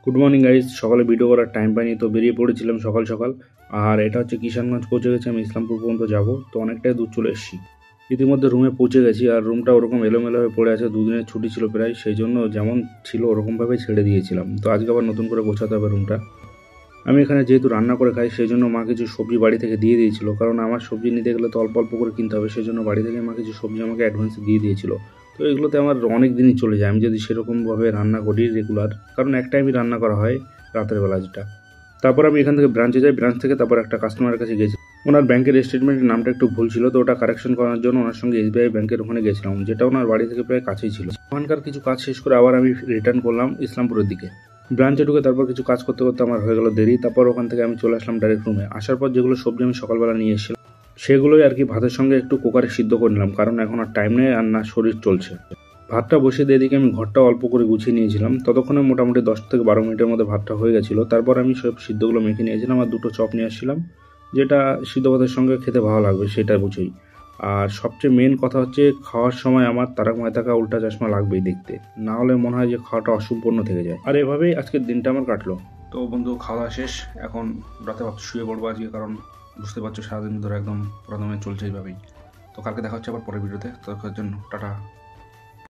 Good morning guys. সকালে video করার time পাইনি, তো বেরিয়ে পড়েছিলাম সকাল সকাল। আর এটা হচ্ছে কিষানগঞ্জ পৌঁছে গেছি, আমি ইসলামপুর পর্যন্ত যাব, তো অনেকটাই দূর চলে এসেছি। ইতিমধ্যে রুমে পৌঁছে গেছি, আর রুমটা ওরকম এলোমেলো হয়ে পড়ে আছে, দুদিনের ছুটি ছিল প্রায়, সেই জন্য যেমন ছিল ওরকমভাবে ছেড়ে দিয়েছিলাম। তো আজকে আবার নতুন করে গোছাতে হবে রুমটা। আমি এখানে যেহেতু রান্না করে খাই, সেই জন্য মা কিছু সবজি বাড়ি থেকে দিয়ে দিয়েছিল, কারণ আমার সবজি নিতে গেলে তো অল্প অল্প করে কিনতে হবে, সেই জন্য বাড়ি থেকে মা কিছু সবজি আমাকে অ্যাডভান্সে দিয়ে দিয়েছিল। তো এগুলোতে আমার অনেক দিনই চলে যায় আমি যদি সেরকমভাবে রান্না করি রেগুলার, কারণ এক টাইমই রান্না করা হয় রাতের বেলা যেটা। তারপর আমি এখান থেকে ব্রাঞ্চে যাই, ব্রাঞ্চ থেকে তারপর একটা কাস্টমারের কাছে গেছি। ওনার ব্যাংকের স্টেটমেন্টের নামটা একটু ভুল ছিল, তো ওটা কারেকশন করার জন্য ওনার সঙ্গে এসবিআই ব্যাংকের ওখানে গেছিলাম, যেটা ওনার বাড়ি থেকে প্রায় কাছেই ছিল। ওখানকার কিছু কাজ শেষ করে আবার আমি রিটার্ন করলাম ইসলামপুরের দিকে। ব্রাঞ্চে ঢুকে তারপর কিছু কাজ করতে করতে আমার হয়ে গেল দেরি। তারপর ওখান থেকে আমি চলে আসলাম ডাইরেক্ট রুমে। আসার পর যেগুলো সবজি আমি সকালবেলা নিয়ে এসেছিলাম সেগুলোই আর কি ভাতের সঙ্গে একটু কুকারে সিদ্ধ করে নিলাম, কারণ এখন আর টাইম নেই আর না শরীর চলছে। ভাতটা বসিয়ে দিয়ে দিকে আমি ঘরটা অল্প করে গুছিয়ে নিয়েছিলাম, ততক্ষণে মোটামুটি 10 থেকে 12 মিনিটের মধ্যে ভাতটা হয়ে গেছিলো। তারপর আমি সব সিদ্ধগুলো মেখে নিয়েছিলাম আর দুটো চপ নিয়ে আসছিলাম, যেটা সিদ্ধ ভাতের সঙ্গে খেতে ভালো লাগবে সেটা বুঝেই। আর সবচেয়ে মেন কথা হচ্ছে, খাওয়ার সময় আমার তারক মেহতা কা উল্টা চশমা লাগবেই দেখতে, না হলে মনে হয় যে খাওয়াটা অসম্পূর্ণ থেকে যায়। আর এভাবেই আজকের দিনটা আমার কাটলো। তো বন্ধু, খাওয়া দাওয়া শেষ, এখন রাতে শুয়ে পড়বো আজকে, কারণ বুঝতে পারছো সারাদিন ধরে একদম প্রথমে চলছে এইভাবেই। তো কালকে দেখা হচ্ছে আবার পরের ভিডিওতে, ততক্ষণের জন্য টাটা।